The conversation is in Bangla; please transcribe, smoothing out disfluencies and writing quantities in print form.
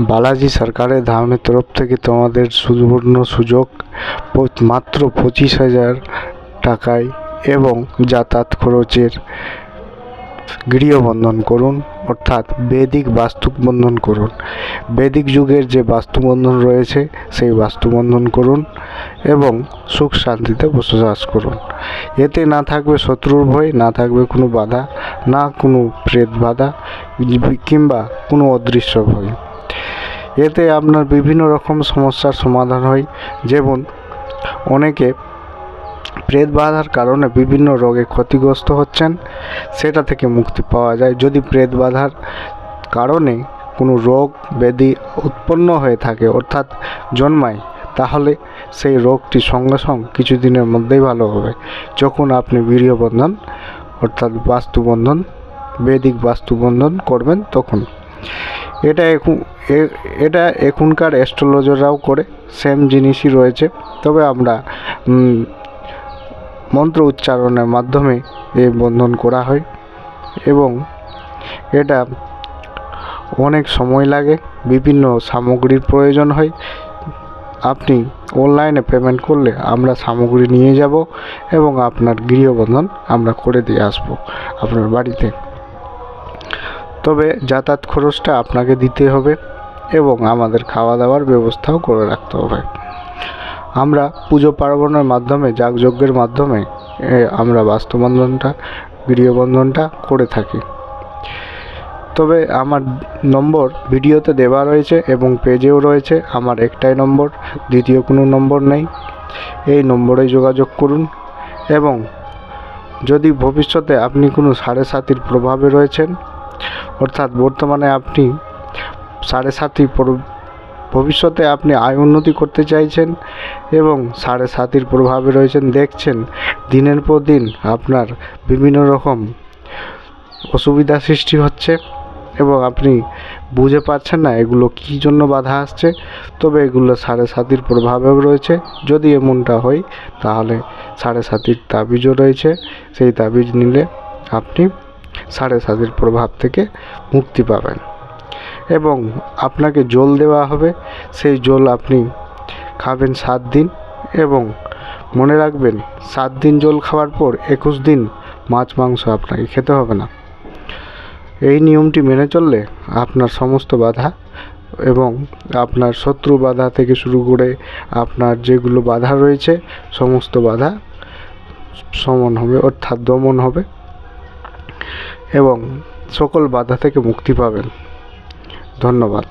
বালাজি সরকারের ধানের তরফ থেকে তোমাদের সুবর্ণ সুযোগ, মাত্র 25,000 টাকায় এবং যাতায়াত খরচের গৃহবন্ধন করুন, অর্থাৎ বৈদিক বাস্তুবন্ধন করুন। বৈদিক যুগের যে বাস্তুবন্ধন রয়েছে সেই বাস্তুবন্ধন করুন এবং সুখ শান্তিতে বসবাস করুন। এতে না থাকবে শত্রুর ভয়, না থাকবে কোনো বাধা, না কোনো প্রেত বাধা কিংবা কোনো অদৃশ্য ভয়। এতে আপনার বিভিন্ন রকম সমস্যার সমাধান হয়, যেমন অনেকে প্রেত বাধার কারণে বিভিন্ন রোগে ক্ষতিগ্রস্ত হচ্ছেন, সেটা থেকে মুক্তি পাওয়া যায়। যদি প্রেত বাধার কারণে কোনো রোগ ব্যাধি উৎপন্ন হয়ে থাকে, অর্থাৎ জন্মায়, তাহলে সেই রোগটি সঙ্গে সঙ্গে কিছুদিনের মধ্যেই ভালো হবে যখন আপনি গৃহবন্ধন অর্থাৎ বাস্তুবন্ধন, বৈদিক বাস্তুবন্ধন করবেন তখন। এটা এখনকার অ্যাস্ট্রোলজাররাও করে, সেম জিনিসই রয়েছে, তবে আমরা মন্ত্র উচ্চারণের মাধ্যমে এই বন্ধন করা হয় এবং এটা অনেক সময় লাগে, বিভিন্ন সামগ্রীর প্রয়োজন হয়। আপনি অনলাইনে পেমেন্ট করলে আমরা সামগ্রী নিয়ে যাব এবং আপনার গৃহবন্ধন আমরা করে দিয়ে আসব আপনার বাড়িতে। তবে যাতায়াত খরচটা আপনাকে দিতে হবে এবং আমাদের খাওয়া দাওয়ার ব্যবস্থাও করে রাখতে হবে। আমরা পুজো পার্বণের মাধ্যমে, যাগযজ্ঞের মাধ্যমে আমরা বাস্তুবন্ধনটা, গৃহবন্ধনটা করে থাকি। তবে আমার নম্বর ভিডিওতে দেওয়া রয়েছে এবং পেজেও রয়েছে। আমার একটাই নম্বর, দ্বিতীয় কোনো নম্বর নেই। এই নম্বরে যোগাযোগ করুন এবং যদি ভবিষ্যতে আপনি কোনো সাড়ে সাতির প্রভাবে রয়েছেন, অর্থাৎ বর্তমানে আপনি সাড়ে সাতি, ভবিষ্যতে আপনি আয় উন্নতি করতে চাইছেন এবং সাড়ে সাতির প্রভাবে রয়েছেন, দেখছেন দিনের পর দিন আপনার বিভিন্ন রকম অসুবিধা সৃষ্টি হচ্ছে এবং আপনি বুঝে পাচ্ছেন না এগুলো কী জন্য বাধা আসছে, তবে এগুলো সাড়ে সাতির প্রভাবেও রয়েছে। যদি এমনটা হয় তাহলে সাড়ে সাতির তাবিজও রয়েছে, সেই তাবিজ নিলে আপনি সাড়ে সাতির প্রভাব থেকে মুক্তি পাবেন এবং আপনাকে জল দেওয়া হবে। সেই জল আপনি খাবেন 7 দিন এবং মনে রাখবেন 7 দিন জল খাওয়ার পর 21 দিন মাছ মাংস আপনাকে খেতে হবে না। এই নিয়মটি মেনে চললে আপনার সমস্ত বাধা এবং আপনার শত্রু বাধা থেকে শুরু করে আপনার যেগুলো বাধা রয়েছে সমস্ত বাধা শমন হবে, অর্থাৎ দমন হবে এবং সকল বাধা থেকে মুক্তি পাবেন। ধন্যবাদ।